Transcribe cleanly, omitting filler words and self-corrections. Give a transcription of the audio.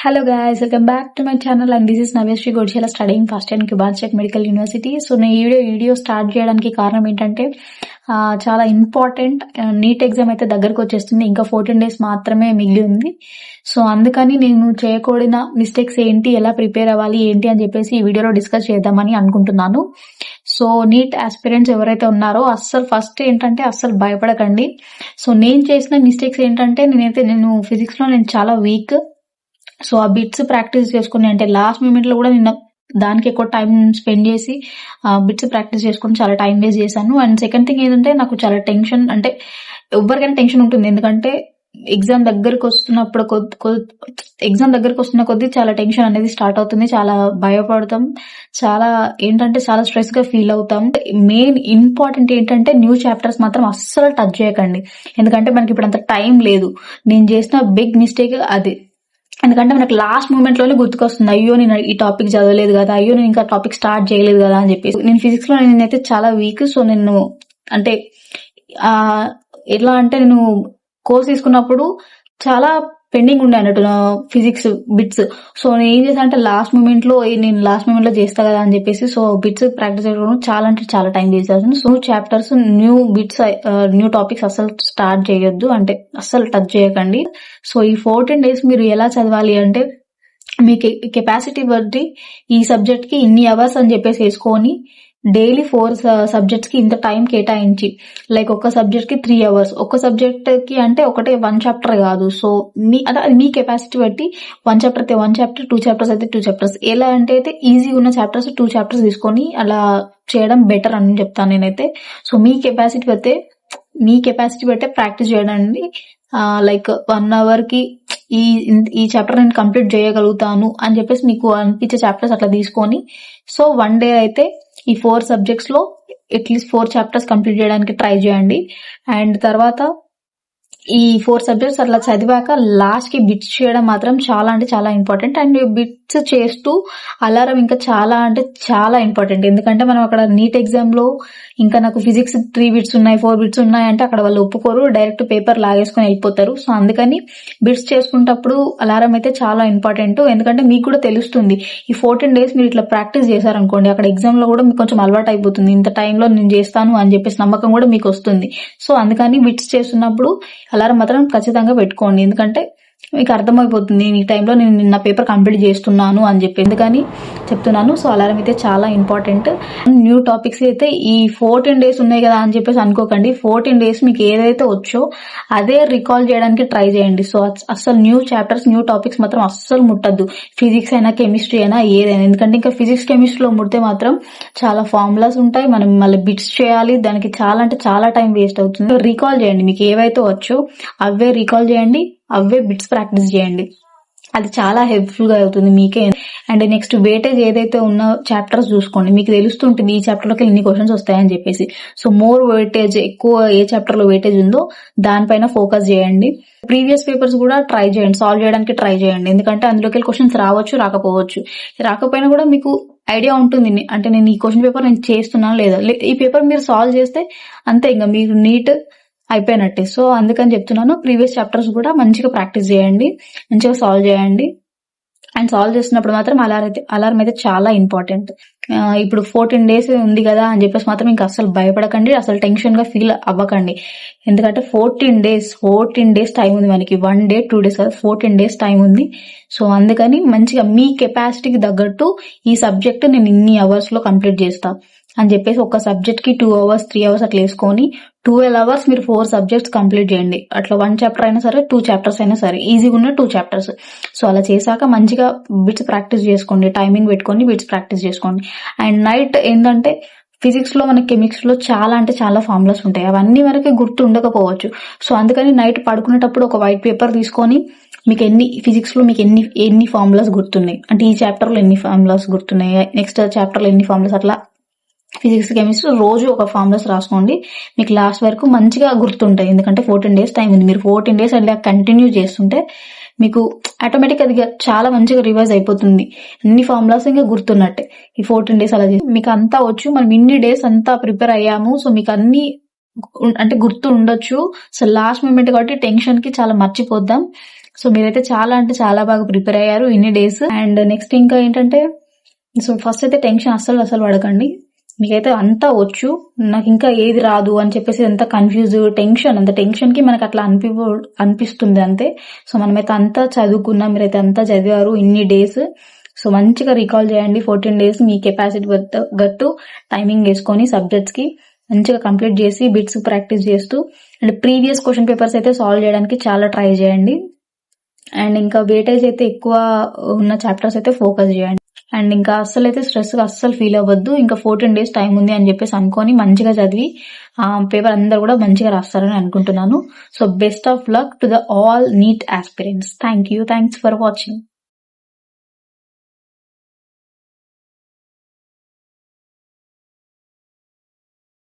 Hello guys, welcome back to my channel and this is Navyasri Godshela studying first year in Kubanchak Medical University. So నేను ఈ video start చేయడానికి కారణం ఏంటంటే చాలా important NEET exam అయితే దగ్గరకు వచ్చేస్తుంది. ఇంకా 14 days మాత్రమే మిగిలి ఉంది. సో అందుకని నేను చేయకూడని మిస్టేక్స్ ఏంటి, ఎలా ప్రిపేర్ అవ్వాలి ఏంటి అని చెప్పేసి ఈ వీడియోలో డిస్కస్ చేద్దామని అనుకుంటున్నాను. సో నీట్ ఆస్పిరెంట్స్ ఎవరైతే ఉన్నారో అస్సలు ఫస్ట్ ఏంటంటే అస్సలు భయపడకండి. సో నేను చేసిన మిస్టేక్స్ ఏంటంటే నేను ఫిజిక్స్ లో చాలా వీక్. సో ఆ బిట్స్ ప్రాక్టీస్ చేసుకుని అంటే లాస్ట్ మూమెంట్ లో కూడా నేను దానికి ఎక్కువ టైం స్పెండ్ చేసి బిట్స్ ప్రాక్టీస్ చేసుకుని చాలా టైం వేస్ట్ చేశాను. అండ్ సెకండ్ థింగ్ ఏంటంటే నాకు చాలా టెన్షన్, అంటే ఎవరికైనా టెన్షన్ ఉంటుంది. ఎందుకంటే ఎగ్జామ్ దగ్గరకు వస్తున్న కొద్దీ చాలా టెన్షన్ అనేది స్టార్ట్ అవుతుంది. చాలా భయపడతాం, చాలా స్ట్రెస్ గా ఫీల్ అవుతాం. మెయిన్ ఇంపార్టెంట్ ఏంటంటే న్యూ చాప్టర్స్ మాత్రం అస్సలు టచ్ చేయకండి. ఎందుకంటే మనకి ఇప్పుడు అంత టైం లేదు. నేను చేసిన బిగ్ మిస్టేక్ అది. ఎందుకంటే మనకు లాస్ట్ మూమెంట్ లోనే గుర్తుకొస్తుంది, అయ్యో నేను ఈ టాపిక్ చదవలేదు కదా, అయ్యో నేను ఇంకా టాపిక్ స్టార్ట్ చేయలేదు కదా అని చెప్పేసి. నేను ఫిజిక్స్ లో నేనైతే చాలా వీక్. సో నేను అంటే ఎట్లా అంటే నేను కోర్స్ తీసుకున్నప్పుడు చాలా పెండింగ్ ఉండే అన్నట్టు నా ఫిజిక్స్ బిట్స్. సో నేను ఏం చేశాను అంటే లాస్ట్ మూమెంట్ లో చేస్తా కదా అని చెప్పేసి సో బిట్స్ ప్రాక్టీస్ చేయడం చాలా టైం వేస్ట్ చేస్తాను. So chapters new bits new topics అస్సలు స్టార్ట్ చేయొద్దు, అంటే అస్సలు టచ్ చేయకండి. సో ఈ 14 days మీరు ఎలా చదవాలి అంటే మీ కెపాసిటీ బట్టి ఈ సబ్జెక్ట్ కి ఇన్ని అవర్స్ అని చెప్పేసి వేసుకొని డైలీ 4 subjects కి ఇంత టైం కేటాయించి, లైక్ ఒక్క సబ్జెక్ట్ కి 3 hours, ఒక్క సబ్జెక్ట్ కి అంటే ఒకటే 1 chapter కాదు. సో మీ కెపాసిటీ బట్టి 1 chapter అయితే 1 chapter, 2 chapters అయితే 2 chapters. ఎలా అంటే అయితే ఈజీ ఉన్న చాప్టర్స్ 2 chapters తీసుకొని అలా చేయడం బెటర్ అని చెప్తాను నేనైతే. సో మీ కెపాసిటీ బట్టే ప్రాక్టీస్ చేయడండి. లైక్ 1 hour కి ఈ చాప్టర్ నేను కంప్లీట్ చేయగలుగుతాను అని చెప్పేసి మీకు అనిపించే చాప్టర్స్ అట్లా తీసుకొని సో 1 day అయితే ఈ 4 subjects లో అట్లీస్ట్ 4 chapters కంప్లీట్ చేయడానికి ట్రై చేయండి. అండ్ తర్వాత ఈ 4 subjects అట్లా చదివాక లాస్ట్ కి బిట్స్ చేయడం మాత్రం చాలా ఇంపార్టెంట్. అండ్ బిట్స్ చేస్తూ అలారం ఇంకా చాలా ఇంపార్టెంట్. ఎందుకంటే మనం అక్కడ నీట్ ఎగ్జామ్ లో ఇంకా నాకు ఫిజిక్స్ 3 bits ఉన్నాయి, 4 bits ఉన్నాయి అంటే అక్కడ వాళ్ళు ఒప్పుకోరు, డైరెక్ట్ పేపర్ లాగేసుకుని వెళ్ళిపోతారు. సో అందుకని బిట్స్ చేసుకున్నప్పుడు అలారం అయితే చాలా ఇంపార్టెంట్. ఎందుకంటే మీకు కూడా తెలుస్తుంది, ఈ 14 days మీరు ఇట్లా ప్రాక్టీస్ చేశారనుకోండి అక్కడ ఎగ్జామ్ లో కూడా మీకు కొంచెం అలవాటు అయిపోతుంది. ఇంత టైంలో నేను చేస్తాను అని చెప్పేసి నమ్మకం కూడా మీకు వస్తుంది. సో అందుకని బిట్స్ చేస్తున్నప్పుడు అలారం మాత్రం ఖచ్చితంగా పెట్టుకోండి. ఎందుకంటే మీకు అర్థమైపోతుంది ఈ టైంలో నేను నిన్న పేపర్ కంప్లీట్ చేస్తున్నాను అని చెప్పి, ఎందుకని చెప్తున్నాను. సో అలారం అయితే చాలా ఇంపార్టెంట్. న్యూ టాపిక్స్ అయితే ఈ 14 days ఉన్నాయి కదా అని చెప్పేసి అనుకోకండి. 14 days మీకు ఏదైతే వచ్చో అదే రికాల్ చేయడానికి ట్రై చేయండి. సో అస్సలు న్యూ చాప్టర్స్ న్యూ టాపిక్స్ మాత్రం అస్సలు ముట్టద్దు. ఫిజిక్స్ అయినా కెమిస్ట్రీ అయినా ఏదైనా. ఎందుకంటే ఇంకా ఫిజిక్స్ కెమిస్ట్రీలో ముడితే మాత్రం చాలా ఫార్ములాస్ ఉంటాయి, మనం మళ్ళీ బిట్స్ చేయాలి, దానికి చాలా టైం వేస్ట్ అవుతుంది. రీకాల్ చేయండి, మీకు ఏవైతే వచ్చో అవే రీకాల్ చేయండి, అవే బిట్స్ ప్రాక్టీస్ చేయండి. అది చాలా హెల్ప్ఫుల్ గా అవుతుంది మీకే. అండ్ నెక్స్ట్ వెయిటేజ్ ఏదైతే ఉన్న చాప్టర్స్ చూసుకోండి, మీకు తెలుస్తుంటుంది ఈ చాప్టర్ లోకి ఇన్ని క్వశ్చన్స్ వస్తాయని చెప్పేసి. సో మోర్ వెయిటేజ్, ఎక్కువ ఏ చాప్టర్ లో వెయిటేజ్ ఉందో దానిపైన ఫోకస్ చేయండి. ప్రీవియస్ పేపర్స్ కూడా ట్రై చేయండి, సాల్వ్ చేయడానికి ట్రై చేయండి. ఎందుకంటే అందులోకి క్వశ్చన్స్ రావచ్చు, రాకపోయినా కూడా మీకు ఐడియా ఉంటుంది, అంటే నేను ఈ క్వశ్చన్ పేపర్ నేను చేస్తున్నాను లేదా, ఈ పేపర్ మీరు సాల్వ్ చేస్తే అంతే, ఇంకా మీరు నీట్ అయిపోయినట్టే. సో అందుకని చెప్తున్నాను, ప్రీవియస్ చాప్టర్స్ కూడా మంచిగా ప్రాక్టీస్ చేయండి, మంచిగా సాల్వ్ చేయండి. అండ్ సాల్వ్ చేస్తున్నప్పుడు మాత్రం అలారం అయితే చాలా ఇంపార్టెంట్. ఇప్పుడు 14 days ఉంది కదా అని చెప్పేసి మాత్రం ఇంకా అసలు భయపడకండి, అసలు టెన్షన్ గా ఫీల్ అవ్వకండి. ఎందుకంటే 14 days టైం ఉంది మనకి. 1 day 2 days కాదు, 14 days టైం ఉంది. సో అందుకని మంచిగా మీ కెపాసిటీకి తగ్గట్టు ఈ సబ్జెక్ట్ నేను ఇన్ని అవర్స్ లో కంప్లీట్ చేస్తా అని చెప్పేసి ఒక సబ్జెక్ట్ కి 2 hours 3 hours అట్లా వేసుకొని 12 hours మీరు 4 subjects కంప్లీట్ చేయండి. అట్లా 1 chapter అయినా సరే 2 chapters అయినా సరే, ఈజీగా ఉన్న 2 chapters. సో అలా చేశాక మంచిగా బిట్స్ ప్రాక్టీస్ చేసుకోండి, టైమింగ్ పెట్టుకొని బిట్స్ ప్రాక్టీస్ చేసుకోండి. అండ్ నైట్ ఏంటంటే ఫిజిక్స్ లో మనకి కెమిక్స్ లో చాలా ఫార్ములాస్ ఉంటాయి, అవన్నీ వరకే గుర్తు ఉండకపోవచ్చు. సో అందుకని నైట్ పడుకునేటప్పుడు ఒక వైట్ పేపర్ తీసుకొని మీకు ఫిజిక్స్ లో మీకు ఎన్ని ఫార్ములాస్ గుర్తున్నాయి, అంటే ఈ చాప్టర్ లో ఎన్ని ఫార్ములాస్ గుర్తున్నాయి, నెక్స్ట్ చాప్టర్ లో ఎన్ని ఫార్ములాస్, అట్లా ఫిజిక్స్ కెమిస్ట్రీ రోజు ఒక ఫార్ములాస్ రాసుకోండి. మీకు లాస్ట్ వరకు మంచిగా గుర్తుంటాయి. ఎందుకంటే 14 days టైం ఉంది. మీరు 14 days అలా కంటిన్యూ చేస్తుంటే మీకు ఆటోమేటిక్ అది చాలా మంచిగా రివైజ్ అయిపోతుంది. అన్ని ఫార్ములాస్ ఇంకా గుర్తున్నట్టే. ఈ 14 days అలా చేసి మీకు అంతా వచ్చు, మనం ఇన్ని డేస్ అంతా ప్రిపేర్ అయ్యాము. సో మీకు అన్ని అంటే గుర్తు ఉండొచ్చు. సో లాస్ట్ మూమెంట్ కాబట్టి టెన్షన్ కి చాలా మర్చిపోద్దాం. సో మీరైతే చాలా అంటే చాలా బాగా ప్రిపేర్ అయ్యారు ఇన్ని డేస్. అండ్ నెక్స్ట్ ఇంకా ఏంటంటే, సో ఫస్ట్ అయితే టెన్షన్ అస్సలు పడకండి. మీకైతే అంతా వచ్చు, నాకు ఇంకా ఏది రాదు అని చెప్పేసి అంత కన్ఫ్యూజ్ టెన్షన్ కి మనకు అట్లా అనిపిస్తుంది అంతే. సో మనమైతే అంతా చదువుకున్నాం, మీరైతే అంతా చదివారు ఇన్ని డేస్. సో మంచిగా రికాల్ చేయండి 14 డేస్ మీ కెపాసిటీ గట్టు టైమింగ్ వేసుకొని సబ్జెక్ట్స్ కి మంచిగా కంప్లీట్ చేసి బిట్స్ ప్రాక్టీస్ చేస్తూ అండ్ ప్రీవియస్ క్వశ్చన్ పేపర్స్ అయితే సాల్వ్ చేయడానికి చాలా ట్రై చేయండి. అండ్ ఇంకా వెయిటేజ్ అయితే ఎక్కువ ఉన్న చాప్టర్స్ అయితే ఫోకస్ చేయండి. అండ్ ఇంకా అస్సలు ఫీల్ అవ్వద్దు, ఇంకా 14 డేస్ టైం ఉంది అని చెప్పేసి అనుకొని మంచిగా చదివి ఆ పేపర్ అందరు కూడా మంచిగా రాస్తారని అనుకుంటున్నాను. So best of luck to the all neat aspirants. Thanks for watching.